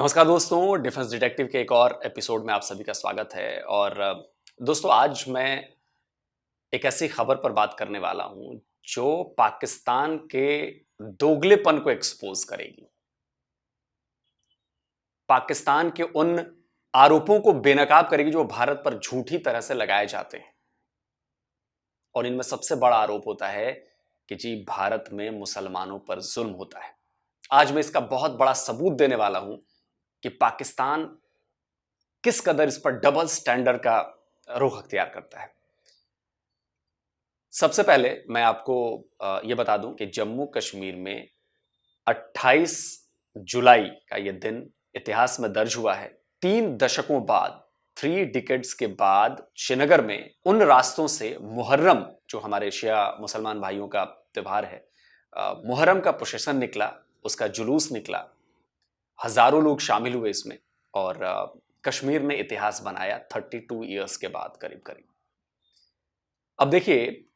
नमस्कार दोस्तों, defence detective के एक और एपिसोड में आप सभी का स्वागत है। और दोस्तों, आज मैं एक ऐसी खबर पर बात करने वाला हूं जो पाकिस्तान के दोगलेपन को एक्सपोज करेगी। पाकिस्तान के उन आरोपों को बेनकाब करेगी जो भारत पर झूठी तरह से लगाए जाते हैं। और इनमें सबसे बड़ा आरोप होता है कि जी भारत में मुसलमानों पर जुल्म होता है। आज मैं इसका बहुत बड़ा सबूत देने वाला हूं कि पाकिस्तान किस कदर इस पर डबल स्टैंडर्ड का रुख अख्तियार करता है। सबसे पहले मैं आपको यह बता दूं कि जम्मू कश्मीर में 28 जुलाई का यह दिन इतिहास में दर्ज हुआ है। 3 दशकों बाद, 3 डिकेड्स के बाद श्रीनगर में उन रास्तों से मुहर्रम, जो हमारे शिया मुसलमान भाइयों का त्योहार है, मुहर्रम का प्रोसेशन निकला, उसका जुलूस निकला। हजारों लोग शामिल हुए इसमें और कश्मीर ने इतिहास बनाया 32 ईयर्स के बाद करीब करीब। अब देखिए,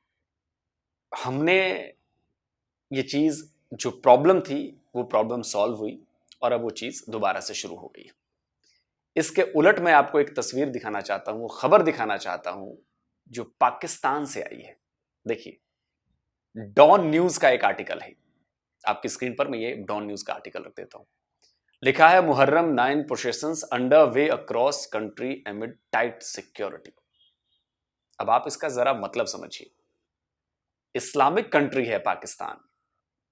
हमने ये चीज जो प्रॉब्लम थी वो प्रॉब्लम सॉल्व हुई और अब वो चीज दोबारा से शुरू हो गई। इसके उलट मैं आपको एक तस्वीर दिखाना चाहता हूं, खबर दिखाना चाहता हूं जो पाकिस्तान से आई है। देखिए, डॉन न्यूज का एक आर्टिकल है, आपकी स्क्रीन पर मैं ये डॉन न्यूज का आर्टिकल रख देता हूं। लिखा है, Muharram 9 processions under way across country एमिड tight security. अब आप इसका जरा मतलब समझिए। इस्लामिक कंट्री है पाकिस्तान,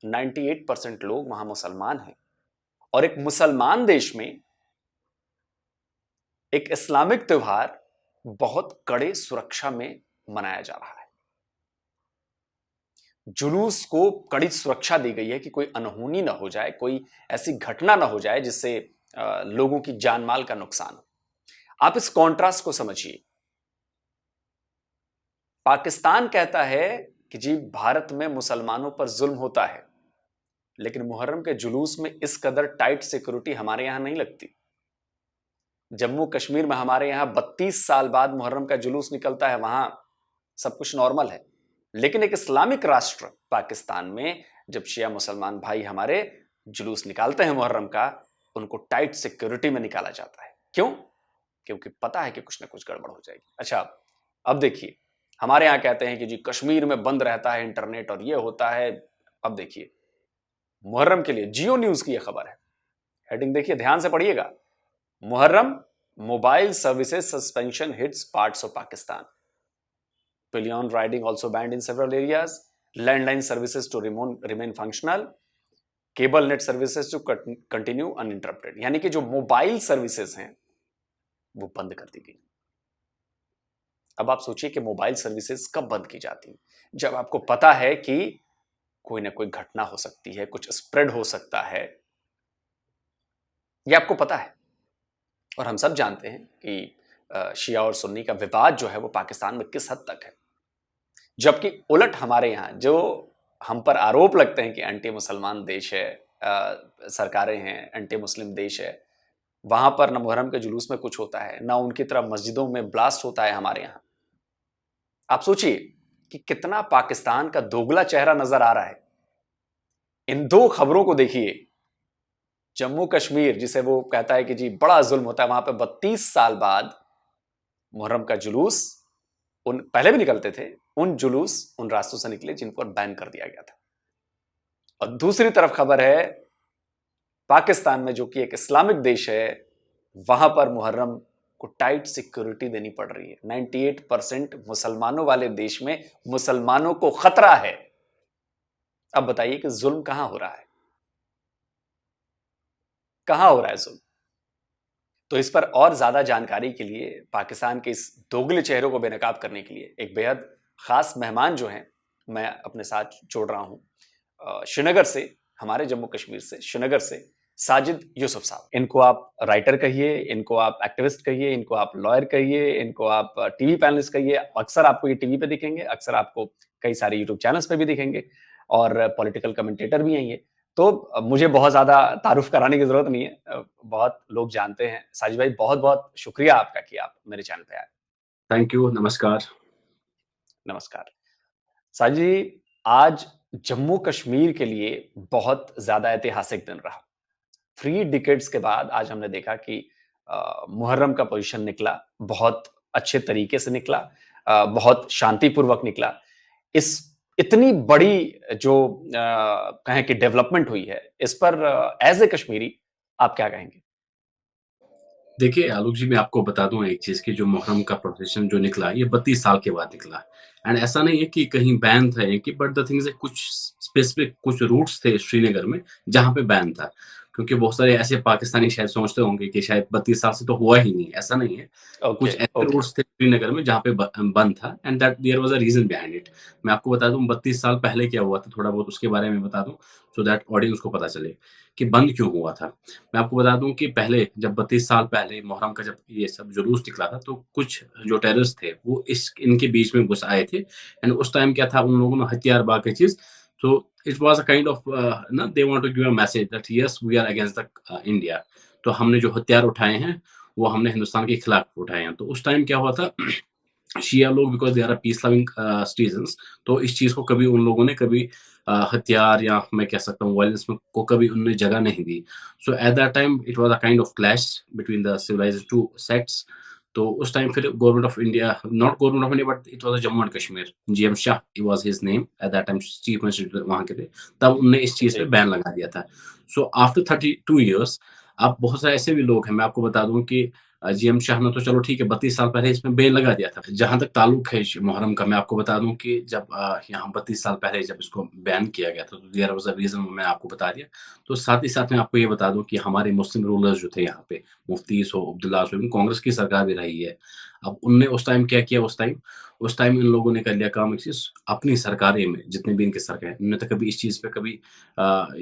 98% लोग वहां मुसलमान हैं और एक मुसलमान देश में एक इस्लामिक त्योहार बहुत कड़े सुरक्षा में मनाया जा रहा है। जुलूस को कड़ी सुरक्षा दी गई है कि कोई अनहोनी ना हो जाए, कोई ऐसी घटना ना हो जाए जिससे लोगों की जान माल का नुकसान हो। आप इस कॉन्ट्रास्ट को समझिए। पाकिस्तान कहता है कि जी भारत में मुसलमानों पर जुल्म होता है, लेकिन मुहर्रम के जुलूस में इस कदर टाइट सिक्योरिटी हमारे यहां नहीं लगती। जम्मू कश्मीर में हमारे यहां 32 साल बाद मुहर्रम का जुलूस निकलता है, वहां सब कुछ नॉर्मल है। लेकिन एक इस्लामिक राष्ट्र पाकिस्तान में जब शिया मुसलमान भाई हमारे जुलूस निकालते हैं मुहर्रम का, उनको टाइट सिक्योरिटी में निकाला जाता है। क्यों? क्योंकि पता है कि कुछ ना कुछ गड़बड़ हो जाएगी। अच्छा, अब देखिए, हमारे यहां कहते हैं कि जी कश्मीर में बंद रहता है इंटरनेट और ये होता है। अब देखिए, मुहर्रम के लिए जियो न्यूज की यह खबर है। हेडिंग देखिए, ध्यान से पढ़िएगा। Muharram mobile services suspension hits parts of Pakistan. Pillion riding also banned in several areas. Landline services to remain functional. Cable net services to continue uninterrupted. यानी कि जो मोबाइल सर्विसेज हैं वो बंद कर दी गई। अब आप सोचिए कि मोबाइल सर्विसेज कब बंद की जाती, जब आपको पता है कि कोई ना कोई घटना हो सकती है, कुछ स्प्रेड हो सकता है। यह आपको पता है और हम सब जानते हैं कि शिया और सुन्नी का विवाद जो है वो पाकिस्तान में किस हद तक है। जबकि उलट हमारे यहां जो हम पर आरोप लगते हैं कि एंटी मुसलमान देश है, सरकारें हैं, एंटी मुस्लिम देश है, वहां पर न मुहर्रम के जुलूस में कुछ होता है, ना उनकी तरफ मस्जिदों में ब्लास्ट होता है हमारे यहां। आप सोचिए कि कितना पाकिस्तान का दोगला चेहरा नजर आ रहा है। इन दो खबरों को देखिए। जम्मू कश्मीर, जिसे वो कहता है कि जी बड़ा जुल्म होता है, वहां पे 32 साल बाद मुहर्रम का जुलूस, उन पहले भी निकलते थे, उन जुलूस उन रास्तों से निकले जिन पर बैन कर दिया गया था। और दूसरी तरफ खबर है पाकिस्तान में, जो कि एक इस्लामिक देश है, वहां पर मुहर्रम को टाइट सिक्योरिटी देनी पड़ रही है। 98% मुसलमानों वाले देश में मुसलमानों को खतरा है। अब बताइए कि जुल्म कहां हो रहा है, कहां हो रहा है जुल्म। तो इस पर और ज्यादा जानकारी के लिए, पाकिस्तान के इस दोगले चेहरों को बेनकाब करने के लिए, एक बेहद खास मेहमान जो हैं मैं अपने साथ जोड़ रहा हूं श्रीनगर से, हमारे जम्मू कश्मीर से, श्रीनगर से साजिद यूसुफ साहब। इनको आप राइटर कहिए, इनको आप एक्टिविस्ट कहिए, इनको आप लॉयर कहिए, इनको आप टीवी पैनलिस्ट कहिए। अक्सर आपको ये टीवी पे दिखेंगे, अक्सर आपको कई सारे यूट्यूब चैनल्स पे भी दिखेंगे और पॉलिटिकल कमेंटेटर भी हैं ये। तो मुझे बहुत ज्यादा तारुफ कराने की जरूरत नहीं है, बहुत लोग जानते हैं। साजिद भाई, बहुत बहुत शुक्रिया आपका कि आप मेरे चैनल पे आए। Thank you. नमस्कार। नमस्कार साजिद जी। आज जम्मू कश्मीर के लिए बहुत ज्यादा ऐतिहासिक दिन रहा। 3 डिकेड्स के बाद आज हमने देखा कि मुहर्रम का पोजीशन निकला, बहुत अच्छे तरीके से निकला, बहुत शांतिपूर्वक निकला। इस इतनी बड़ी जो कहें कि डेवलपमेंट हुई है, इस पर एज़ ए कश्मीरी आप क्या कहेंगे? देखिए, आलोक जी, मैं आपको बता दूँ एक चीज़ कि जो मुहर्रम का प्रोसेशन जो निकला, ये 32 साल के बाद निकला। एंड ऐसा नहीं है कि कहीं बैन था ये कि बट द थिंग इज़ कुछ स्पेसिफिक कुछ रूट्स थे श्रीनगर में, जहाँ पे बैन था। क्योंकि बहुत सारे ऐसे पाकिस्तानी शायद सोचते होंगे कि शायद 32 साल से तो हुआ ही नहीं, ऐसा नहीं है। ओके, कुछ ऐसे ओके। रूट्स थे श्रीनगर में जहाँ पे बंद था and that there was a reason behind it. मैं आपको बता दूँ 32 साल पहले क्या हुआ था, थोड़ा बहुत उसके बारे में बता दूँ, सो दैट ऑडियंस को पता चले कि बंद क्यों हुआ था। मैं आपको बता दूँ कि पहले जब 32 साल पहले मुहर्रम का जब ये सब जुलूस निकला था, तो कुछ जो टेररिस्ट थे, वो इनके बीच में घुस आए थे एंड उस टाइम क्या था, उन लोगों ने हथियार बाकी चीज़, तो it was a kind of ना they want to give a message that yes we are against the India. तो हमने जो हथियार उठाए हैं, वो हमने हिंदुस्तान के खिलाफ उठाए हैं। तो उस टाइम क्या हुआ था शिया लोग because they are a peace loving citizens, तो इस चीज़ को कभी उन लोगों ने कभी हथियार या मैं कह सकता हूँ वायलेंस में को कभी उन्होंने जगह नहीं दी। So at that time it was a kind of clash between the civilised two sects. तो उस टाइम फिर government of India, not government of India but it was Jammu and Kashmir, G M Shah was his name at that time, chief minister वहाँ के थे। तब उन्होंने इस चीज़ पे जी। बैन लगा दिया था। सो आफ्टर 32 इयर्स अब बहुत सारे ऐसे भी लोग हैं, मैं आपको बता दूँ कि जीएम शाह ने तो चलो ठीक है 32 साल पहले इसमें बैन लगा दिया था। जहाँ तक ताल्लुक है मुहर्रम का, मैं आपको बता दूँ कि जब यहाँ 32 साल पहले जब इसको बैन किया गया था, तो देयर वाज़ अ रीज़न, मैं आपको बता दिया। तो साथ ही साथ मैं आपको ये बता दूँ कि हमारे मुस्लिम रूलर्स जो थे यहाँ पे, मुफ्तीज़ हो, अब्दुल्ला हो, कांग्रेस की सरकार भी रही है। अब उनने उस टाइम क्या किया, उस टाइम इन लोगों ने कर लिया काम, एक चीज़ अपनी सरकारें में जितने भी इनकी सरकार है, उन्होंने तो कभी इस चीज़ पे कभी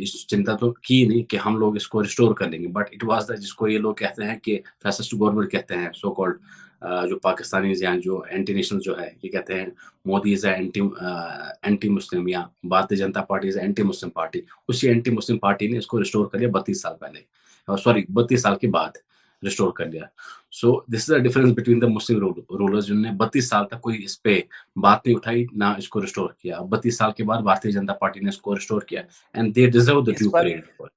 इस चिंता तो की नहीं कि हम लोग इसको रिस्टोर कर लेंगे। बट इट वाज़ द जिसको ये लोग कहते हैं कि फ़ैसिस्ट गवर्नमेंट कहते हैं, सो कॉल्ड जो पाकिस्तानीज़ या जो एंटी नेशनल जो है, ये कहते हैं Modi is a anti Muslim, या Bharatiya Janata party is a anti Muslim party. उसी एंटी मुस्लिम पार्टी ने इसको रिस्टोर कर लिया 32 साल पहले, सॉरी 32 साल के बाद रिस्टोर कर लिया। So this is the difference between the Muslim rulers, जिन्होंने 32 साल तक कोई इस पे बात नहीं उठाई, ना इसको रिस्टोर किया। अब 32 साल के बाद भारतीय जनता पार्टी ने इसको रिस्टोर किया एंड दे डिज़र्व द इस ड्यू पर क्रेडिट फॉर।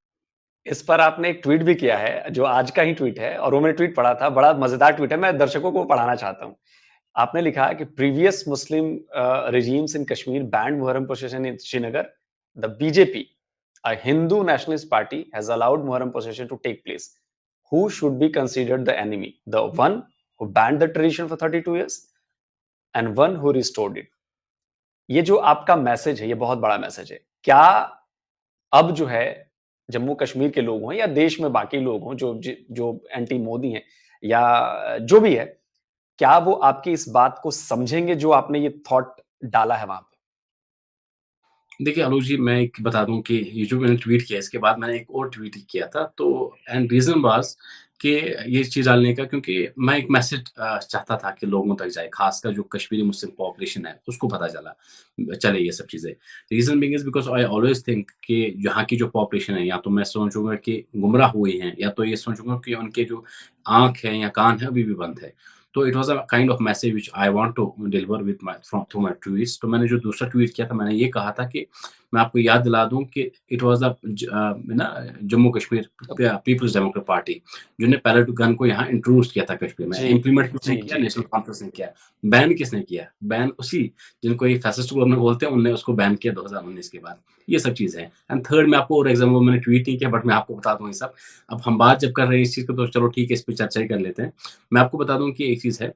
इस पर आपने एक ट्वीट भी किया है, जो आज का ही ट्वीट है और वो मैंने ट्वीट पढ़ा था, बड़ा मज़ेदार ट्वीट है, मैं दर्शकों को पढ़ाना चाहता हूँ। आपने लिखा है कि previous Muslim regimes in Kashmir banned Muharram procession in Srinagar. The BJP, a Hindu nationalist party, has allowed Muharram procession to take place. Who should be considered the enemy? The one who banned the tradition for 32 years and one who restored it. ये जो आपका message है, ये बहुत बड़ा message है। क्या अब जो है जम्मू कश्मीर के लोग हों या देश में बाकी लोग हों जो एंटी मोदी हैं या जो भी है, क्या वो आपकी इस बात को समझेंगे जो आपने ये थॉट डाला है वहां पे? देखिए आलोक जी, मैं एक बता दूँ कि ये जो मैंने ट्वीट किया, इसके बाद मैंने एक और ट्वीट किया था, तो एंड रीज़न वाज़ कि ये चीज़ डालने का, क्योंकि मैं एक मैसेज चाहता था कि लोगों तक जाए, ख़ासकर जो कश्मीरी मुस्लिम पॉपुलेशन है, उसको पता चले ये सब चीज़ें। Reason being is because I always think कि यहाँ की जो पॉपुलेशन है, या तो मैं सोचूँगा कि गुमराह हुए हैं, या तो ये सोचूँगा कि उनके जो आँख है या कान है, अभी भी बंद है। तो it was a kind of message which I want to deliver with my from through my tweets. तो मैंने जो दूसरा ट्वीट किया था, मैंने ये कहा था कि मैं आपको याद दिला दूँ कि इट वाज़ ना Jammu Kashmir peoples democratic party, जिन्होंने पैलेट गन को यहाँ इंट्रोड्यूस किया था कश्मीर में। जी, इम्प्लीमेंट किसने जी, किया? जी, नेशनल जी। कॉन्फ्रेंस ने किया। बैन किसने किया? बैन उसी जिनको ये फैसिस्ट गवर्नमेंट बोलते हैं, उन्होंने उसको बैन किया 2019 के बाद। ये सब चीज़ें हैं। एंड थर्ड, मैं आपको और एग्ज़ाम्पल, मैंने ट्वीट नहीं किया बट मैं आपको बता दूँ ये सब। अब हम बात जब कर रहे हैं इस चीज़ को, तो चलो ठीक है, इस पे चर्चा ही कर लेते हैं। मैं आपको बता दूँ कि एक चीज़ है,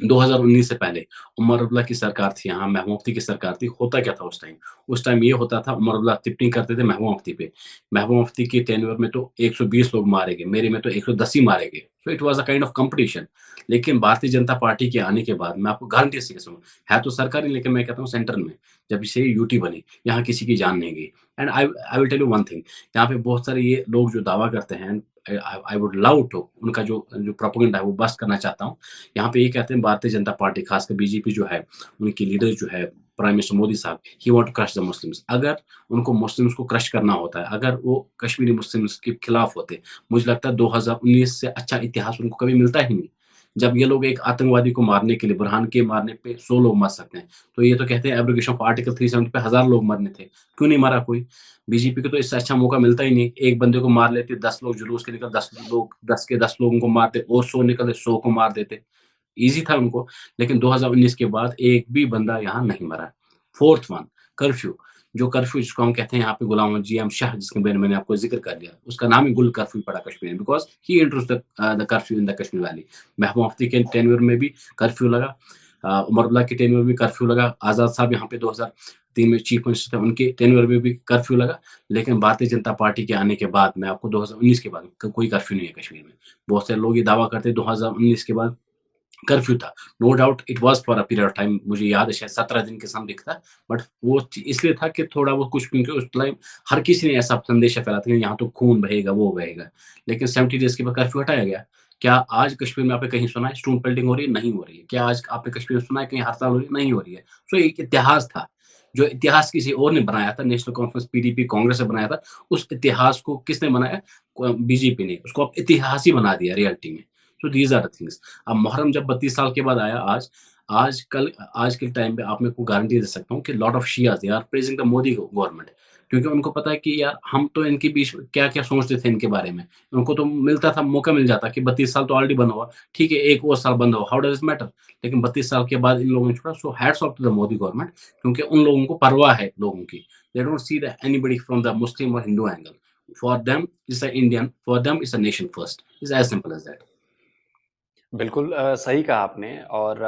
2019 से पहले उमर अब्दुल्ला की सरकार थी यहाँ, महबूबा मुफ्ती की सरकार थी। होता क्या था उस टाइम? उस टाइम ये होता था, उमर अब्दुल्ला टिप्पणी करते थे महबूबा मुफ्ती पे। महबूबा मुफ्ती के टेन्योर में तो 120 लोग मारे गए, मेरे में तो 110 ही मारे गए। So it was a kind of competition. लेकिन भारतीय जनता पार्टी के आने के बाद, मैं आपको गारंटी से कहता हूँ, है तो सरकारी, लेकिन मैं कहता हूँ सेंटर में, जब से यूटी बनी, यहाँ किसी की जान नहीं गई। And I will tell you one thing, यहाँ पे बहुत सारे ये लोग जो दावा करते हैं, आई वुड लव टू उनका जो जो प्रोपेगेंडा है वो बस्ट करना चाहता हूँ। यहाँ पे ये कहते हैं भारतीय जनता पार्टी, खासकर बीजेपी जो है, उनकी लीडर जो है प्राइम मिनिस्टर मोदी साहब, he want to crush the Muslims. अगर उनको मुस्लिम्स को क्रश करना होता है, अगर वो कश्मीरी मुस्लिम्स के खिलाफ होते, मुझे लगता है 2019 से अच्छा इतिहास उनको कभी मिलता ही नहीं। जब ये लोग एक आतंकवादी को मारने के लिए, बुरहान के मारने पे 100 लोग मर सकते हैं, तो ये तो कहते हैं एब्रोगेशन ऑफ आर्टिकल 370 पे 1000 लोग मरने थे, क्यों नहीं मरा कोई? बीजेपी को तो इससे अच्छा मौका मिलता ही नहीं। एक बंदे को मार लेते, 10 लोग जुलूस के निकल, 10 लोग, 10 के 10 लोगों को मारते, और 100 निकले, 100 को मार देते। ईज़ी था उनको। लेकिन 2019 के बाद एक भी बंदा यहाँ नहीं मरा। 4th one, curfew. जो कर्फ्यू जिसको हम कहते हैं यहाँ पे, गुलाम जी.एम. शाह, जिसके बारे में मैंने आपको ज़िक्र कर दिया, उसका नाम ही गुल कर्फ्यू पड़ा कश्मीर में, because he introduced the curfew in the Kashmir valley. महबूब मुफ्ती के टेन्योर में भी कर्फ्यू लगा, उमर अब्दुल्ला के टेन्योर में भी कर्फ्यू लगा, आज़ाद साहब यहाँ पे 2003 में चीफ मिनिस्टर थे, उनके टेन्योर में भी कर्फ्यू लगा। लेकिन भारतीय जनता पार्टी के आने के बाद में आपको 2019 के बाद कोई कर्फ्यू नहीं है कश्मीर में। बहुत से लोग ये दावा करते हैं 2019 के बाद कर्फ्यू था। No doubt it was for a period of time, मुझे याद है शायद 17 दिन के समथिंग था, बट वो इसलिए था कि थोड़ा बहुत कुछ, क्योंकि उस टाइम हर किसी ने ऐसा संदेश फैला था कि यहाँ तो खून बहेगा, वो बहेगा। लेकिन 70 डेज़ के बाद कर्फ्यू हटाया गया। क्या आज कश्मीर में आपने कहीं सुना है स्टोन पेल्टिंग हो रही है? नहीं हो रही है। क्या आज आपने कश्मीर में सुना है कहीं हड़ताल हो रही है? नहीं हो रही है। सो एक इतिहास था, जो इतिहास किसी और ने बनाया था, नेशनल कॉन्फ्रेंस पीडीपी कांग्रेस ने बनाया था, उस इतिहास को किसने बनाया? बीजेपी ने। उसको अब इतिहास ही बना दिया रियलिटी में। सो दीज़ आर द थिंग्स। अब मुहर्रम जब 32 साल के बाद आया, आज के टाइम पे आप मेरे को गारंटी दे सकता हूँ कि lot of Shias they are praising the Modi government, क्योंकि उनको पता है कि यार हम तो इनके बीच क्या-क्या सोचते थे इनके बारे में। उनको तो मिलता था, मौका मिल जाता कि 32 साल तो ऑलरेडी बंद हुआ, ठीक है 1 और साल बंद हुआ, हाउ डज़ इट मैटर? लेकिन 32 साल के बाद इन लोगों ने छोड़ा, so hats off to the Modi government, क्योंकि उन लोगों को परवाह है लोगों की। They don't see the anybody from the Muslim और Hindu angle. For them it's a Indian, for them it's a nation first. It's as simple as that. बिल्कुल सही कहा आपने और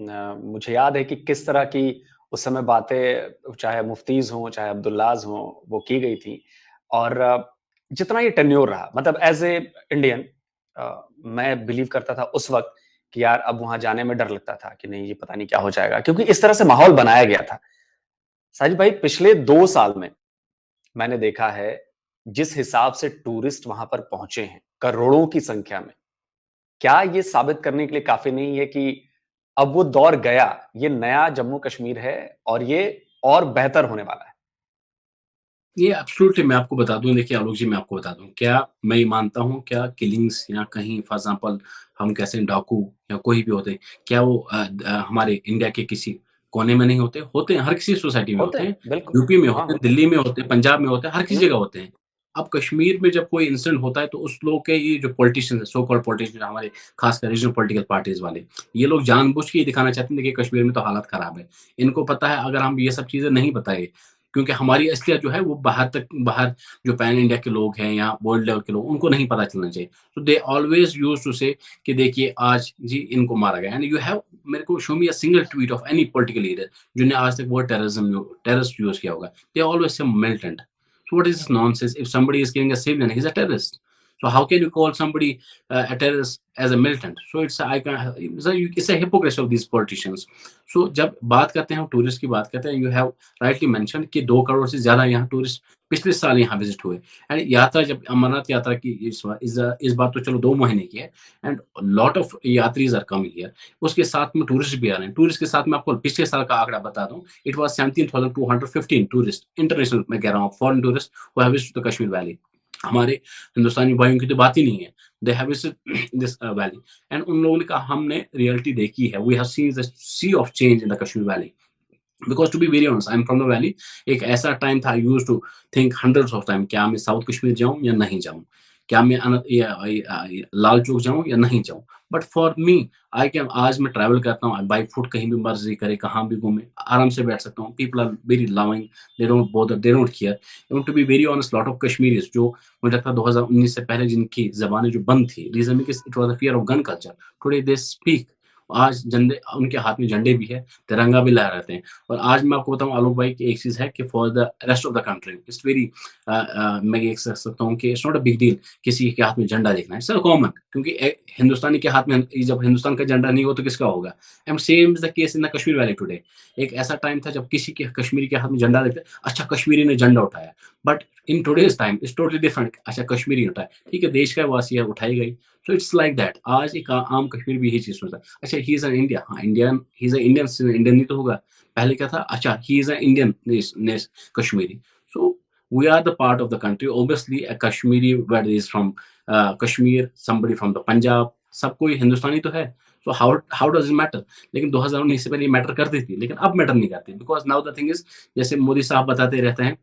मुझे याद है कि किस तरह की उस समय बातें चाहे मुफ्तीज़ हों, चाहे अब्दुल्लाज़ हों, वो की गई थी और जितना ये टेन्योर रहा मतलब एज़ ए इंडियन मैं बिलीव करता था उस वक़्त कि यार अब वहाँ जाने में डर लगता था कि नहीं ये पता नहीं क्या हो जाएगा क्योंकि इस तरह से माहौल बनाया गया था। साजिद भाई पिछले 2 साल में मैंने देखा है जिस हिसाब से टूरिस्ट वहाँ पर पहुँचे हैं, करोड़ों की संख्या में, क्या ये साबित करने के लिए काफ़ी नहीं है कि अब वो दौर गया, ये नया जम्मू कश्मीर है और ये और बेहतर होने वाला है? ये एब्सोल्युटली मैं आपको बता दूँ, देखिए आलोक जी, मैं आपको बता दूँ, क्या मैं ये मानता हूँ, क्या किलिंग्स या कहीं फॉर एग्ज़ाम्पल हम कैसे डाकू या कोई भी होते, क्या वो हमारे इंडिया के किसी कोने में नहीं होते? होते हैं, हर किसी सोसाइटी में होते होते हैं, हैं, बिल्कुल। यूपी में हाँ, होते हैं, होते हैं। दिल्ली में होते हैं, पंजाब में होते हैं, हर किसी हुँ, जगह होते हैं। अब कश्मीर में जब कोई इंसिडेंट होता है तो उस लोग के ये जो पॉलिटिशियंस हैं, सो कॉल्ड पॉलिटिशियन, हमारे खासकर रीजनल पॉलिटिकल पार्टीज़ वाले, ये लोग जानबूझ के ये दिखाना चाहते हैं, देखिए कश्मीर में तो हालत खराब है। इनको पता है अगर हम ये सब चीज़ें नहीं बताएँ, क्योंकि हमारी असलियत जो है वो बाहर जो पैन इंडिया के लोग हैं या वर्ल्ड लेवल के लोग, उनको नहीं पता चलना चाहिए। तो दे ऑलवेज़ यूज्ड टू से कि देखिए आज जी इनको मारा गया, एंड यू हैव, मेरे को show me a single tweet of any political leader जिन्होंने आज तक वर्ड टेररिस्ट यूज़ किया होगा। दे ऑलवेज़ से militant. So what is this nonsense? If somebody is killing a civilian, he's a terrorist. So how can you call somebody a terrorist as a militant? So it's a hypocrisy of these politicians. So जब बात करते हैं हम tourist की बात करते हैं, you have rightly mentioned कि 2 करोड़ से ज़्यादा यहाँ टूरिस्ट पिछले साल यहाँ विजिट हुए, एंड यात्रा जब अमरनाथ यात्रा की इस बार तो चलो 2 महीने की है, एंड लॉट ऑफ यात्रीज आर कमिंग हियर। उसके साथ में टूरिस्ट भी आ रहे हैं। टूरिस्ट के साथ मैं आपको पिछले साल का आंकड़ा बता दूं, इट वाज 17,215 टूरिस्ट, इंटरनेशनल मैं कह रहा हूँ, foreign tourist who have visited the Kashmir valley. हमारे हिंदुस्तानी भाइयों की तो बात ही नहीं है। They have visited this valley, and उन लोगों ने कहा हमने रियलिटी देखी है, we have seen the sea of change in the Kashmir valley. Because to be very honest, I am from the valley. एक ऐसा टाइम था, I used to think hundreds of time, क्या मैं साउथ कश्मीर जाऊँ या नहीं जाऊँ? क्या मैं लाल चौक जाऊँ या नहीं जाऊँ? But for me, I can, आज मैं ट्रैवल करता हूँ बाय फुट, कहीं भी मर्ज़ी करे, कहाँ भी घूमे, आराम से बैठ सकता हूँ। People are very loving, they don't bother, they don't care. Even to be very honest, lot of Kashmiris जो मुझे लगता है 2019 से पहले जिनकी ज़बानें जो बंद थी, reason because it was a fear of gun culture. Today they speak. आज झंडे, उनके हाथ में झंडे भी है, तिरंगा भी लहराते हैं। और आज मैं आपको बताऊँ आलोक भाई कि एक चीज़ है कि for the rest of the country it's very, मैं ये कह सकता हूँ कि it's not a big deal किसी के हाथ में झंडा देखना, इट्स कॉमन, क्योंकि हिंदुस्तानी के हाथ में जब हिंदुस्तान का झंडा नहीं हो तो किसका होगा? And same is the case in the Kashmir valley today. एक ऐसा टाइम था जब किसी के कश्मीरी के हाथ में झंडा देखते, अच्छा कश्मीरी ने झंडा उठाया, but in today's time it's totally different, अच्छा कश्मीरी ने उठाया, ठीक है देश का वासी है, उठाई गई। So it's like that. आज एक आम कश्मीरी भी यही चीज़ सोचता है, अच्छा ही इज़ एन इंडिया, हाँ इंडियन, ही इज़ अ इंडियन, इंडियन ही तो होगा। पहले क्या था, अच्छा ही is a Indian Kashmiri. So we are the part of the country. Obviously, a Kashmiri, where is from Kashmir, somebody from the Punjab, सब कोई हिंदुस्तानी तो है। So how does it matter? लेकिन 2019 से पहले ये मैटर करती थी, लेकिन अब मैटर नहीं करती, because now the thing is, जैसे मोदी साहब बताते रहते हैं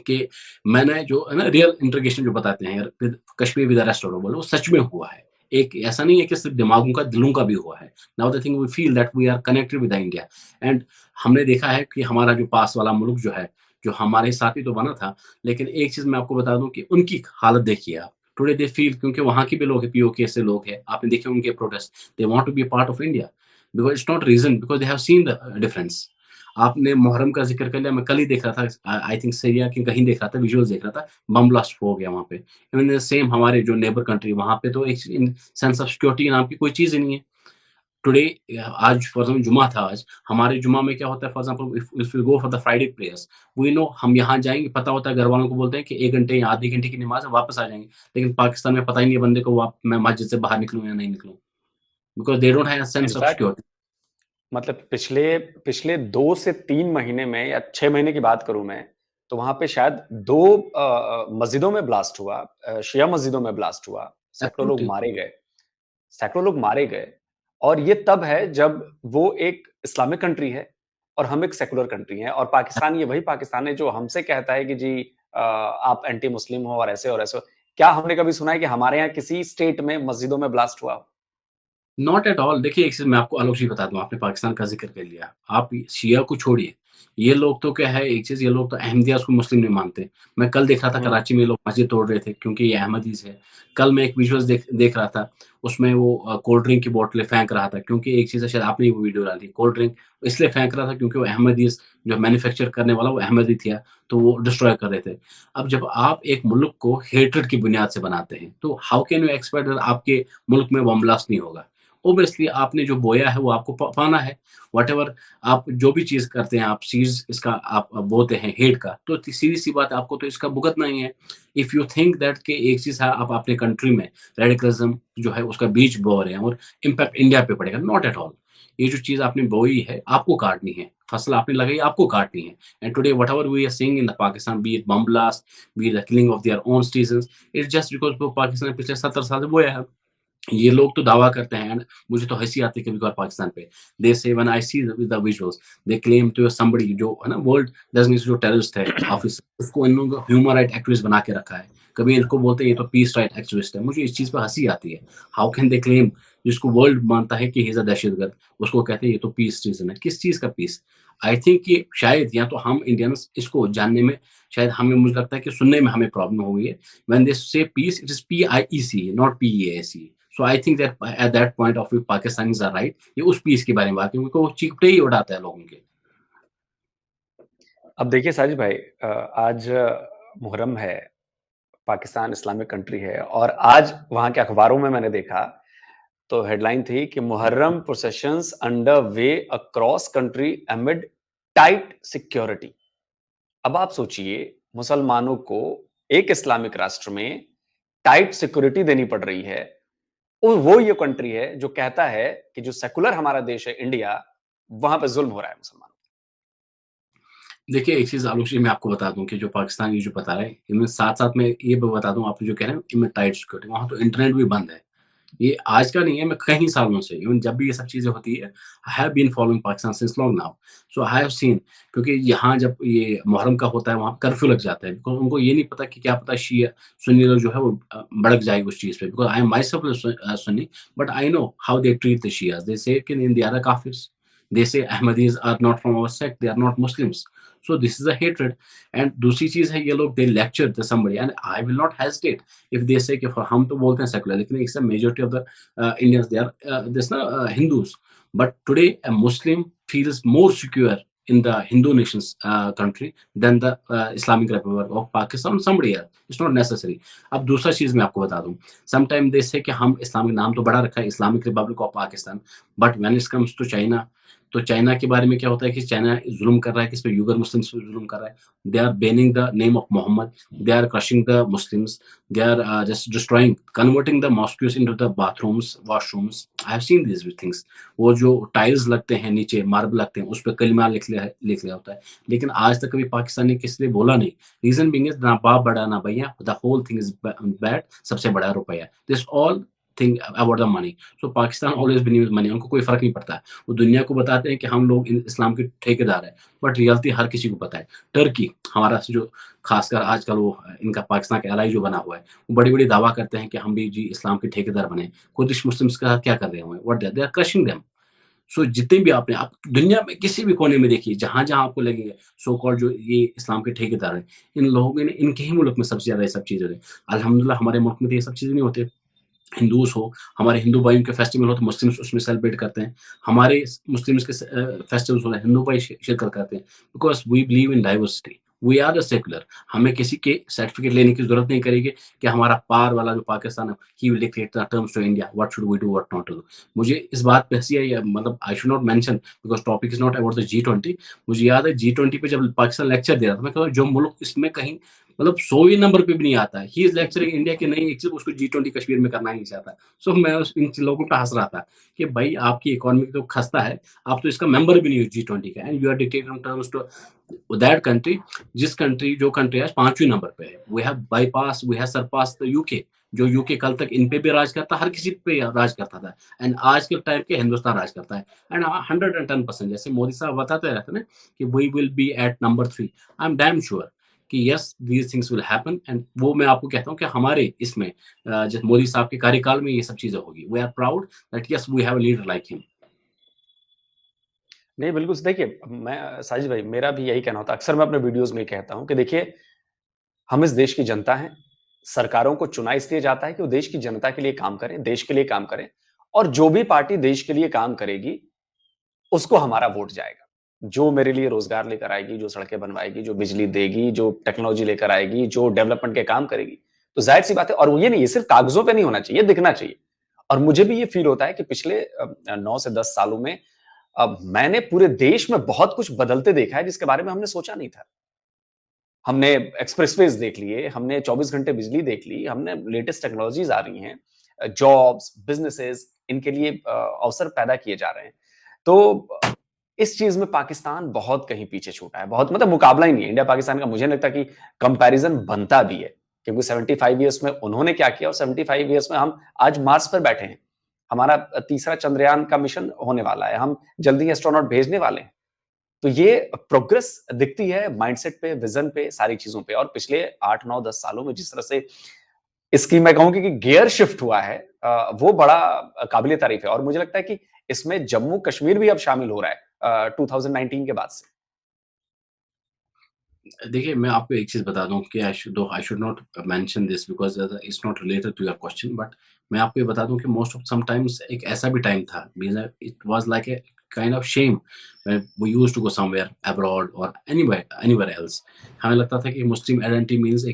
कि मैंने जो है ना रियल इंटीग्रेशन जो बताते हैं with Kashmir with the rest of the world, वो सच में हुआ है। एक ऐसा नहीं है कि सिर्फ़ दिमागों का, दिलों का भी हुआ है। Now the thing we feel that we are connected with the India, and हमने देखा है कि हमारा जो पास वाला मुल्क जो है, जो हमारे साथ ही तो बना था, लेकिन एक चीज़ मैं आपको बता दूँ कि उनकी हालत देखिए आप। टुडे दे फील, क्योंकि वहाँ के भी लोग हैं, पीओके से लोग हैं, आपने देखे उनके protest, they want to be a part of India, because it's not reason, because they have seen the difference. आपने मुहर्रम का ज़िक्र कर लिया, मैं कल ही देख रहा था, आई थिंक सीरिया के कहीं देख रहा था, विजुअल्स देख रहा था, बम ब्लास्ट हो गया वहाँ पे। इवन सेम हमारे जो नेबर कंट्री, वहाँ पे तो एक इन सेंस ऑफ सिक्योरिटी नाम की कोई चीज़ ही नहीं है। टुडे आज फॉर एग्ज़ाम्पल जुमा था आज, हमारे जुमा में क्या होता है, for example if we go for the Friday prayers, we know हम यहाँ जाएँगे, पता होता है, घरवालों को बोलते हैं कि 1 घंटे या आधे घंटे की नमाज़ है, वापस आ जाएँगे। लेकिन पाकिस्तान में पता ही नहीं है बंदे को, मैं मस्जिद से बाहर निकलूँ या नहीं निकलूँ, because they don't have a sense of in fact security. मतलब पिछले पिछले 2 से 3 महीने में या 6 महीने की बात करूँ मैं, तो वहाँ पे शायद 2 मस्जिदों में ब्लास्ट हुआ, शिया मस्जिदों में ब्लास्ट हुआ, सैकड़ों लोग एब्सोल्युटली। मारे गए। सैकड़ों लोग मारे गए और ये तब है जब वो एक इस्लामिक कंट्री है और हम एक सेकुलर कंट्री हैं और पाकिस्तान, ये वही पाकिस्तान है जो हमसे कहता है कि जी आप एंटी मुस्लिम हो और ऐसे हो। क्या हमने कभी सुना है कि हमारे यहाँ किसी स्टेट में मस्जिदों में ब्लास्ट हुआ हो? Not at all. देखिए, एक चीज़ मैं आपको आलोक जी बता दूँ, आपने पाकिस्तान का ज़िक्र कर लिया। आप शिया को छोड़िए, ये लोग तो क्या है, एक चीज़, ये लोग तो अहमदिया को मुस्लिम नहीं मानते। मैं कल देख रहा था हुँ। कराची में लोग मस्जिद तोड़ रहे थे क्योंकि ये अहमदीज़ है। कल मैं एक विजुअल्स देख देख रहा था, उसमें वो कोल्ड ड्रिंक की बोतलें फेंक रहा था, क्योंकि एक चीज़ है, शायद आपने वो वीडियो डाली, कोल्ड ड्रिंक इसलिए फेंक रहा था क्योंकि वो अहमदीज़ जो मैन्युफैक्चर करने वाला वो अहमदी था, तो वो डिस्ट्रॉय कर रहे थे। अब जब आप एक मुल्क को हेट्रेड की बुनियाद से बनाते हैं, तो how can you expect that आपके मुल्क में बम ब्लास्ट नहीं होगा? ऑब्वियसली आपने जो बोया है वो आपको पाना है। व्हाटएवर आप जो भी चीज़ करते हैं, आप सीड्स इसका आप बोते हैं हेट का, तो सीधी सी बात है, आपको तो इसका भुगतना ही है। इफ यू थिंक दैट कि एक चीज़ है, आप अपने कंट्री में रेडिकलिज्म जो है उसका बीज बो रहे हैं और इम्पैक्ट इंडिया पे पड़ेगा, नॉट एट ऑल। ये जो चीज़ आपने बोई है आपको काटनी है, फसल आपने लगाई आपको काटनी है। And today whatever we are seeing in the Pakistan, be it bomb blast, be it the killing of their own citizens, it's just because वो पाकिस्तान ने पिछले 70 साल से बोया है। ये लोग तो दावा करते हैं, एंड मुझे तो हँसी आती है कभी-कभार पाकिस्तान पे। They say when I see the visuals, they claim to somebody जो है ना वर्ल्ड डेज़िग्नेटेड जो टेररिस्ट है ऑफिस, उसको इन लोगों को ह्यूमन राइट एक्टिविस्ट बना के रखा है। कभी इनको बोलते हैं ये तो पीस राइट एक्टिविस्ट है। मुझे इस चीज़ पे हँसी आती है। हाउ कैन दे क्लेम, जिसको वर्ल्ड मानता है कि ही इज़ अ दहशतगर्द, उसको कहते हैं ये तो पीस सिटीज़न है। किस चीज़ का पीस? आई थिंक कि शायद या तो हम इंडियंस इसको जानने में, शायद हमें, मुझे लगता है कि सुनने में हमें प्रॉब्लम हो गई है। When they say peace, it is P I E C E not P E A C E. So I think that at that point of view Pakistanis are right. ये उस पीस के बारे में बात है, क्योंकि वो चिपटे ही उड़ाता है लोगों के। अब देखिए साजिद भाई, आज मुहर्रम है, पाकिस्तान इस्लामिक कंट्री है और आज वहाँ के अखबारों में मैंने देखा तो हेडलाइन थी कि Muharram processions under way across country amid tight security. अब आप सोचिए, मुसलमानों को एक इस्लामिक राष्ट्र में टाइट सिक्योरिटी देनी पड़ रही है और वो ये कंट्री है जो कहता है कि जो सेकुलर हमारा देश है इंडिया, वहां पे जुल्म हो रहा है मुसलमानों। देखिए, एक चीज़ आलोक जी मैं आपको बता दूँ कि जो पाकिस्तान ये जो बता रहा है, इनमें साथ-साथ में ये भी बता दूँ, आप जो कह रहे हैं इनमें टाइट सिक्योरिटी, वहाँ तो इंटरनेट भी बंद है। ये आज का नहीं है, मैं कई सालों से, इवन जब भी ये सब चीज़ें होती है, I have been following Pakistan since long now. So I have seen, क्योंकि यहाँ जब ये मुहर्रम का होता है, वहाँ कर्फ्यू लग जाता है, बिकॉज़ उनको ये नहीं पता कि क्या पता शिया सुन्नी लोग जो है वो भड़क जाए उस चीज़ पे, because I am myself Sunni, but I know how they treat the Shias. They say कि दे आर द काफिर्स। They say Ahmadis are not from our sect, they are not Muslims. So this is a hatred. And दूसरी चीज़ है, ये लोग they lecture to somebody, and I will not hesitate if they say कि हम तो बोलते हैं secular, लेकिन it's a majority of the Indians, they are this ना Hindus. But today a Muslim feels more secure in the Hindu nations country than the Islamic Republic of Pakistan or somebody else. It's not necessary. अब दूसरा चीज़ मैं आपको बता दूँ, sometime they say कि हम Islamic नाम तो बड़ा रखा है Islamic Republic of Pakistan, but when it comes to China, तो चाइना के बारे में क्या होता है कि चाइना जुल्म कर रहा है, किस पे, यूगर मुस्लिम्स पे जुल्म कर रहा है। They are banning the name of Mohammed, they are crushing the Muslims, they are just destroying, converting the mosques into the bathrooms, washrooms. I have seen these things. वो जो टाइल्स लगते हैं नीचे, मार्बल लगते हैं, उस पे कलिमा लिख लिया होता है। लेकिन आज तक कभी पाकिस्तान ने किसी ने बोला नहीं। रीजन बीइंग इज ना बाप बड़ा ना भैया, the whole thing is bad, सबसे बड़ा रुपया। This all think about the money. So Pakistan always believe money, उनको कोई फ़र्क नहीं पड़ता है। वो दुनिया को बताते हैं कि हम लोग इस्लाम के ठेकेदार हैं, बट रियलिटी हर किसी को पता है। टर्की हमारा जो खासकर आजकल वो इनका पाकिस्तान का एलाई जो बना हुआ है, वो बड़ी-बड़ी दावा करते हैं कि हम भी जी इस्लाम के ठेकेदार बने। कुर्दिश मुस्लिम्स का क्या कर रहे हैं? What they are crushing them. So जितने भी आपने आप दुनिया में किसी भी कोने में देखिए, जहाँ-जहाँ आपको लगेगा सो कॉल्ड जो ये इस्लाम के ठेकेदार हैं, इन लोगों ने इनके ही मुल्क में सबसे ज़्यादा ये सब चीज़ें होती हैं। अल्हम्दुलिल्लाह हमारे मुल्क में तो ये सब चीज़ें नहीं होती। हिंदूज़ हो, हमारे हिंदू भाइयों के फेस्टिवल हो तो मुस्लिम्स उसमें सेलिब्रेट करते हैं। हमारे मुस्लिम्स के फेस्टिवल्स हो हिंदू भाई शिरकत करते हैं। Because we believe in diversity. We are the secular. हमें किसी के सर्टिफिकेट लेने की ज़रूरत नहीं करेगी कि हमारा पार वाला जो पाकिस्तान है, he will dictate the terms to India, what should we do, what not to do. मुझे इस बात पे हँसी आई, मतलब I should not mention because topic is not about the G20। मुझे याद है G20 पे जब पाकिस्तान लेक्चर दे रहा था, मैं कहा जो मुल्क इसमें कहीं मतलब 100वें नंबर पे भी नहीं आता है। ही इज़ लेक्चरिंग इंडिया कि नहीं, सिर्फ़ उसको G20 कश्मीर में करना ही नहीं चाहता। सो मैं इन लोगों पे हँस रहा था कि भाई आपकी इकोनॉमी तो खस्ता है, आप तो इसका मेंबर भी नहीं हो G20 का, and you are dictating terms to that country, जो कंट्री आज 5वें नंबर पे है। We have surpass the UK, जो यूके कल तक इन पे भी राज करता, हर किसी पे राज करता था, एंड आज के टाइम पे हिंदुस्तान राज करता है। एंड 110% जैसे मोदी साहब बताते रहते हैं ना कि we will be at number 3। I am damn sure कि yes these things will happen, and वो मैं आपको कहता हूँ कि हमारे इसमें जैसे मोदी साहब के कार्यकाल में ये सब चीज़ें होगी। We are proud that yes we have a leader like him. नहीं, बिल्कुल देखिए, मैं साजिद भाई मेरा भी यही कहना होता है। अक्सर मैं अपने वीडियोज़ में कहता हूँ कि देखिए, हम इस देश की जनता हैं। सरकारों को चुना इसलिए जाता है कि वो देश की जनता के लिए काम करें, देश के लिए काम करें, और जो भी पार्टी देश के लिए काम करेगी, उसको हमारा वोट जाएगा। जो मेरे लिए रोज़गार लेकर आएगी, जो सड़कें बनवाएगी, जो बिजली देगी, जो टेक्नोलॉजी लेकर आएगी, जो डेवलपमेंट के काम करेगी, तो ज़ाहिर-सी बात है। और वो ये नहीं, ये सिर्फ़ कागज़ों पे नहीं होना चाहिए, दिखना चाहिए। और मुझे भी ये फ़ील होता है कि पिछले 9 से 10 सालों में मैंने पूरे देश में बहुत कुछ बदलते देखा है, जिसके बारे में हमने सोचा नहीं था। हमने एक्सप्रेसवेज़ देख लिए, हमने 24 घंटे बिजली देख ली, हमने लेटेस्ट टेक्नोलॉज़ीज़ आ रही हैं, जॉब्स, बिज़नेसेज़, इनके लिए अवसर पैदा किए जा रहे हैं। तो इस चीज़ में पाकिस्तान बहुत कहीं पीछे छूटा है, बहुत मतलब मुकाबला ही नहीं है इंडिया-पाकिस्तान का। मुझे नहीं लगता कि कंपैरिज़न बनता भी है, क्योंकि 75 इयर्स में उन्होंने क्या किया और 75 इयर्स में हम आज मार्स पर बैठे हैं। हमारा तीसरा चंद्रयान का मिशन होने वाला है, हम जल्दी ही एस्ट्रोनॉट भेजने वाले हैं। तो ये प्रोग्रेस दिखती है माइंडसेट पे, विज़न पे, सारी चीज़ों पे। और पिछले 8, 9, 10 सालों में जिस तरह से इसकी मैं कहूँ कि गियर शिफ्ट हुआ है, वो बड़ा काबिल तारीफ़ है। और मुझे लगता है कि इसमें जम्मू कश्मीर भी अब शामिल हो रहा है 2019 के बाद से। देखिए, मैं आपको एक चीज़ बता दूँ कि I should not mention this because it's not related to your question, but मैं आपको ये बता दूँ कि मोस्ट ऑफ समटाइम्स एक ऐसा भी टाइम था, it was like a kind of shame when we used to go somewhere abroad और एनीवेयर एल्स। हमें लगता था कि मुस्लिम आइडेंटिटी मीन्स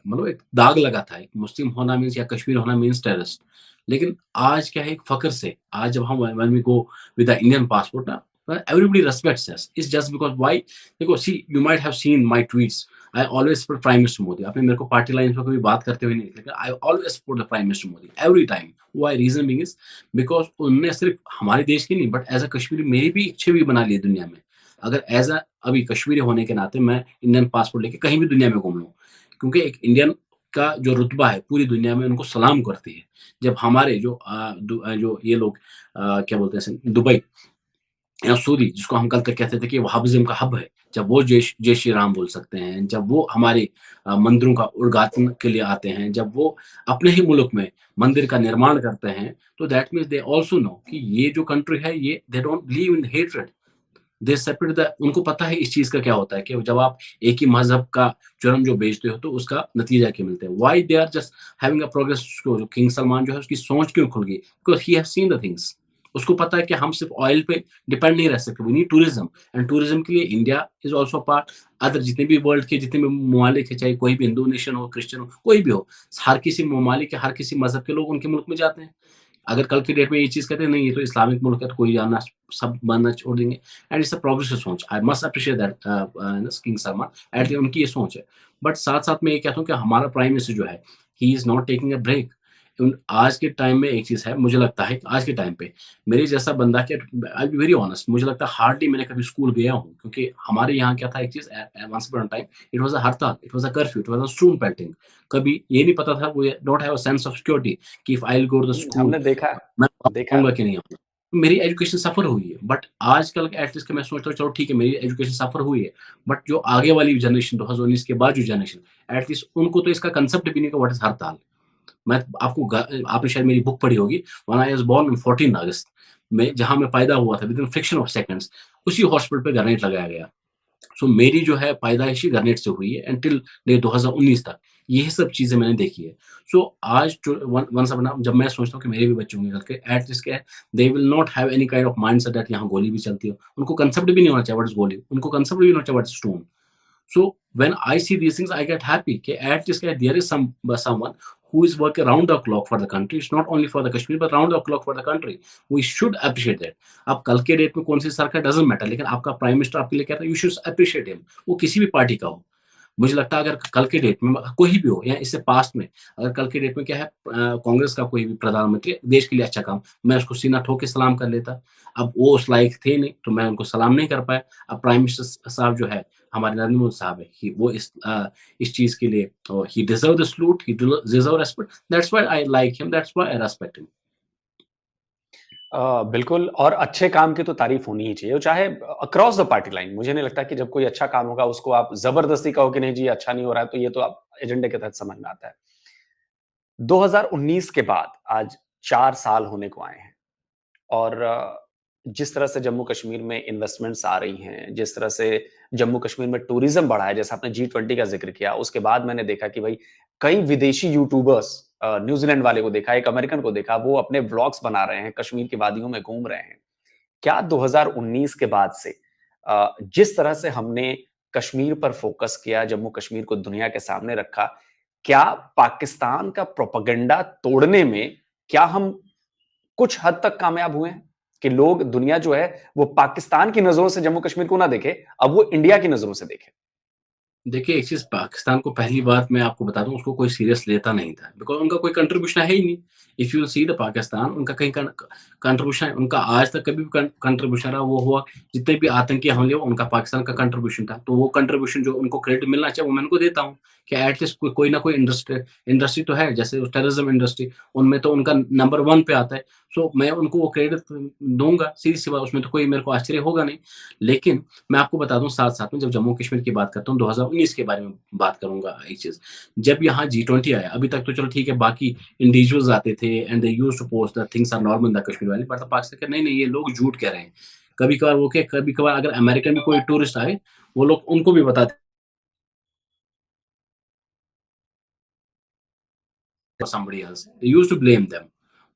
मतलब एक दाग लगा था, एक मुस्लिम होना मीन्स या कश्मीर होना मीन्स टेररिस्ट। लेकिन आज क्या है, एक फ़ख्र से आज जब हम when we go with the Indian passport ना, everybody respects us. It's just because why, देखो see you might have seen my tweets, I always support prime minister Modi. आपने मेरे को पार्टी लाइन पे कभी बात करते हुए नहीं देखा, I always support the prime minister Modi every time. Why? Reason being is because उन्होंने सिर्फ हमारे देश की नहीं, बट एज़ अ कश्मीरी मेरी भी एक छवि बना ली है दुनिया में। अगर एज़ अ अभी कश्मीरी होने के नाते मैं इंडियन पासपोर्ट लेके कहीं भी दुनिया में घूम लूँ, क्योंकि एक इंडियन का जो रुतबा है पूरी दुनिया में उनको सलाम करती है। जब हमारे जो ये लोग क्या बोलते हैं इसे दुबई या सूरी, जिसको हम कल तक कहते थे कि वहाबिज़्म का हब है, जब वो जय श्री राम बोल सकते हैं, जब वो हमारे मंदिरों का उद्घाटन के लिए आते हैं, जब वो अपने ही मुल्क में मंदिर का निर्माण करते हैं, तो that means they also know कि ये जो कंट्री है, ये they don't believe in hatred. They separate the उनको पता है इस चीज़ का क्या होता है कि जब आप एक ही मज़हब का जुर्म जो बेचते हो, तो उसका नतीजा क्या मिलता है। Why they are just having a progress. जो किंग सलमान जो है, उसकी सोच क्यों खुल गई? Because he have seen the things. उसको पता है कि हम सिर्फ ऑयल पे डिपेंड नहीं रह सकते, we need tourism, and tourism के लिए India is also part. Other जितने भी वर्ल्ड के जितने भी ममालिक है, चाहे कोई भी हिंदू नेशन हो, क्रिश्चियन हो, कोई भी हो, हर किसी ममालिक के हर किसी मजहब के लोग उनके मुल्क में जाते हैं। अगर कल की डेट में ये चीज़ कहते हैं नहीं ये तो इस्लामिक मुल्क है तो कोई जाना सब मानना छोड़ देंगे, एंड इट्स अ प्रोग्रेसिव सोच। I must appreciate that king Salman at उनकी ये सोच है। बट साथ साथ मैं ये कहता हूँ कि हमारा प्राइम मिनिस्टर जो है, he is not taking a break. आज के टाइम में एक चीज़ है, मुझे लगता है कि आज के टाइम पे मेरे जैसा बंदा क्या, I will be very honest, मुझे लगता है हार्डली मैंने कभी स्कूल गया हूँ, क्योंकि हमारे यहाँ क्या था एक चीज़, once upon a time it was a हड़ताल, it was a curfew, it was a stone pelting. कभी ये नहीं पता था, we don't have a sense of security कि if I will go to the school, हमने देखा मैं है, देखा है। आऊँगा कि नहीं आऊँगा। मेरी एजुकेशन सफ़र हुई है, बट आजकल एटलीस्ट कि मैं सोचता हूँ चलो ठीक है मेरी एजुकेशन सफ़र हुई है, बट जो आगे वाली जनरेशन 2019 के बाद जो जनरेशन, एटलीस्ट उनको तो इसका कांसेप्ट भी नहीं कि व्हाट इज़ हड़ताल। मैं आपको आपने शायद मेरी बुक पढ़ी होगी, when I was born on 14 August, मैं जहाँ मैं पैदा हुआ था, विदिन फ्रैक्शन ऑफ सेकंड्स उसी हॉस्पिटल पे ग्रेनेड लगाया गया। सो मेरी जो है पैदाइश ही ग्रेनेड से हुई है एंटिल डे 2019 तक। यही सब चीज़ें मैंने देखी है। सो आज जो वन्स अपॉन जब मैं सोचता हूँ कि मेरे भी बच्चे होंगे कल के, एट लीस्ट क्या है, they will not have any kind of mindset that यहाँ गोली भी चलती हो। उनको कांसेप्ट भी नहीं होना चाहिए व्हाट इज़ गोली, उनको कांसेप्ट भी नहीं होना चाहिए what is stone. So when I see these things, I get happy. Okay, at least there is someone who is working around the clock for the country. It's not only for the Kashmir, but around the clock for the country. We should appreciate that. आप कल के date में कौन सी सरकार doesn't matter, लेकिन आपका prime minister आपके लिए कहता है यू शुड अप्रिशिएट हिम, वो किसी भी पार्टी का हो। मुझे लगता है अगर कल के डेट में कोई भी हो या इससे पास्ट में, अगर कल के डेट में क्या है, कांग्रेस का कोई भी प्रधानमंत्री देश के लिए अच्छा काम, मैं उसको सीना ठोक के सलाम कर लेता। अब वो उस लायक थे नहीं तो मैं उनको सलाम नहीं कर पाया। अब प्राइम मिनिस्टर साहब जो है हमारे नरेंद्र मोदी साहब है, वो इस चीज के लिए he deserve the salute, he deserve respect, that's why I like him, that's why I respect him. बिल्कुल, और अच्छे काम की तो तारीफ होनी ही चाहिए, वो चाहे अक्रॉस द पार्टी लाइन। मुझे नहीं लगता कि जब कोई अच्छा काम होगा उसको आप जबरदस्ती कहो कि नहीं जी अच्छा नहीं हो रहा है, तो ये तो आप एजेंडे के तहत समझ में आता है। 2019 के बाद आज 4 साल होने को आए हैं, और जिस तरह से जम्मू कश्मीर में इन्वेस्टमेंट्स आ रही हैं, जिस तरह से जम्मू कश्मीर में टूरिज्म बढ़ा है, जैसा आपने G20 का ज़िक्र किया, उसके बाद मैंने देखा कि भई कई विदेशी यूट्यूबर्स, न्यूज़ीलैंड वाले को देखा, एक अमेरिकन को देखा, वो अपने व्लॉग्स बना रहे हैं, कश्मीर की वादियों में घूम रहे हैं। क्या 2019 के बाद से जिस तरह से हमने कश्मीर पर फोकस किया, जम्मू कश्मीर को दुनिया के सामने रखा, क्या पाकिस्तान का प्रोपेगेंडा तोड़ने में क्या हम कुछ हद तक कामयाब हुए हैं? कि लोग, दुनिया जो है, वो पाकिस्तान की नज़रों से जम्मू कश्मीर को ना देखे, अब वो इंडिया की नज़रों से देखे। देखिए, एक चीज़, पाकिस्तान को पहली बात मैं आपको बता दूँ, उसको कोई सीरियस लेता नहीं था, बिकॉज़ उनका कोई कंट्रीब्यूशन है ही नहीं। If you will see the Pakistan, उनका कहीं कंट्रीब्यूशन, उनका आज तक कभी भी कंट्रीब्यूशन रहा वो हुआ, जितने भी आतंकी हमले हुए उनका पाकिस्तान का कंट्रीब्यूशन था। तो वो कंट्रीब्यूशन जो उनको क्रेडिट मिलना चाहिए वो मैं उनको देता हूँ, कि एट लीस्ट कोई ना कोई इंडस्ट्री तो है, जैसे टेररिज्म इंडस्ट्री, उनमें तो उनका नंबर 1 पे आता है। सो मैं उनको वो क्रेडिट दूँगा, सीधी-सी बात, उसमें तो कोई मेरे को आश्चर्य होगा नहीं। लेकिन मैं आपको बता दूँ साथ-साथ में, जब जम्मू कश्मीर की बात करता हूँ, 2019 के बारे में बात करूँगा एक चीज़। जब यहाँ G20 आया, अभी तक तो चलो ठीक है, बाकी इंडिविजुअल्स आते थे and they used to post that things are normal in the Kashmir valley, but the Pakistan के नहीं, ये लोग झूठ कह रहे हैं। कभी-कभार वो क्या, कभी-कभार अगर अमेरिका में कोई टूरिस्ट आए, वो लोग उनको भी बताते somebody else. They used to blame them.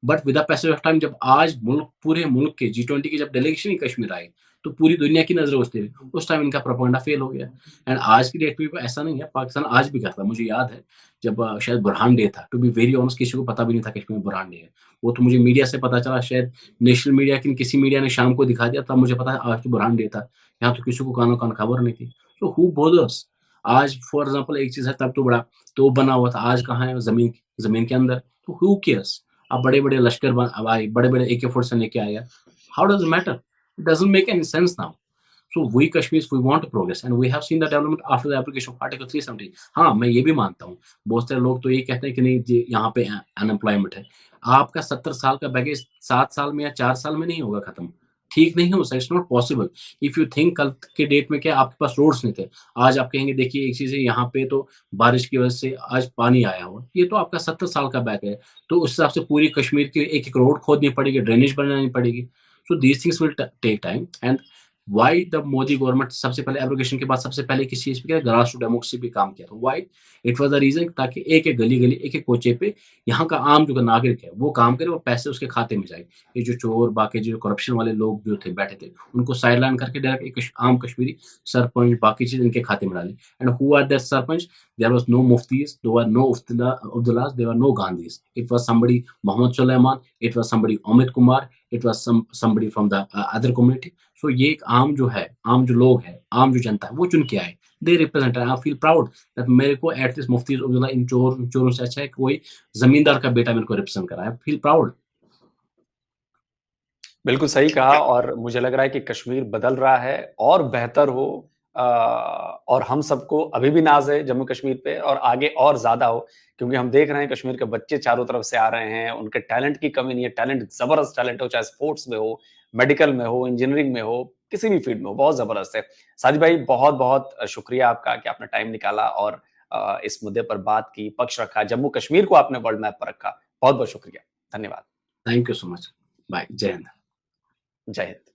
But with the passage of time, जब आज मुल्क, पूरे मुल्क के G20 की जब डेलीगेशन ही कश्मीर आई, तो पूरी दुनिया की नज़रें उस थी। उस टाइम इनका प्रोपेगेंडा फेल हो गया। एंड आज की डेट में भी ऐसा नहीं है, पाकिस्तान आज भी करता है। मुझे याद है जब शायद बुरहान डे था, टू बी वेरी ऑनेस्ट किसी को पता भी नहीं था कश्मीर में बुरहान डे है। वो तो मुझे मीडिया से पता चला, शायद नेशनल मीडिया की किसी मीडिया ने शाम को दिखा दिया, तब मुझे पता है आज तो बुरहान डे था। यहाँ तो किसी को कानो-कान खबर नहीं थी। सो हू बोदर्स? आज फॉर एग्ज़ाम्पल एक चीज़ है, तब तो बड़ा तोप बना हुआ था, आज कहाँ है? ज़मीन के अंदर। तो हू केयर्स? अब बड़े-बड़े लश्कर अब आए, बड़े-बड़े AK-47 लेके आए हैं। How does it matter? It doesn't make any sense now. So we Kashmiris, we want to progress and we have seen the development after the application of Article 370. हाँ, मैं ये भी मानता हूँ, बहुत सारे लोग तो ये कहते हैं कि नहीं जी यहाँ पे अनएम्प्लॉयमेंट है। आपका 70 साल का बैगेज 7 साल में या 4 साल में नहीं होगा खत्म। ठीक नहीं हो सकता, it's not possible. If you think कल के डेट में क्या आपके पास रोड्स नहीं थे, आज आप कहेंगे देखिए एक चीज़ है, यहाँ पे तो बारिश की वजह से आज पानी आया हो, ये तो आपका 70 साल का बैग है। तो उस हिसाब से पूरी कश्मीर की एक-एक रोड खोदनी पड़ेगी, ड्रेनेज बनानी पड़ेगी। So these things will take time and why the Modi government सबसे पहले एब्रोगेशन के बाद सबसे पहले किस चीज़ पे किया? ग्रास रूट डेमोक्रेसी पे काम किया था। Why? It was the reason, ताकि एक-एक गली-गली, एक-एक कोचे पे यहाँ का आम जो नागरिक है, वो काम करे, वो पैसे उसके खाते में जाए। ये जो चोर, बाकी जो करप्शन वाले लोग जो थे, बैठे थे, उनको साइडलाइन करके डायरेक्ट एक आम कश्मीरी सरपंच, बाकी चीज़ इनके खाते में डाली। And who are that sarpanch? There was no muftis, there were no Abdullahs, there were no Gandhis. It was somebody Muhammad Sulaiman, it was somebody Amit Kumar, it was somebody from the other community. So ये एक आम जो है, आम जो लोग हैं, आम जो जनता है, वो चुन के आए। They represent, I feel proud that मेरे को एटलीस्ट मुफ्ती उब्दुल्ला इन चोरों से अच्छा है कि कोई जमींदार का बेटा मेरे को रिप्रेजेंट कर रहा है, आई फील प्राउड। बिल्कुल सही कहा और मुझे लग रहा है कि कश्मीर बदल रहा है और बेहतर हो और हम सबको अभी भी नाज है जम्मू कश्मीर पे और आगे और ज्यादा हो क्योंकि हम देख रहे हैं कश्मीर के बच्चे चारों तरफ से आ रहे हैं, उनके टैलेंट की कमी नहीं है, टैलेंट जबरदस्त टैलेंट हो, चाहे स्पोर्ट्स में हो, मेडिकल में हो, इंजीनियरिंग में हो, किसी भी फील्ड में हो, बहुत जबरदस्त है। साजिद भाई बहुत बहुत शुक्रिया आपका कि आपने टाइम निकाला और इस मुद्दे पर बात की, पक्ष रखा, जम्मू कश्मीर को आपने वर्ल्ड मैप पर रखा। बहुत बहुत शुक्रिया, धन्यवाद। Thank you so much, bye, जय हिंद। जय हिंद।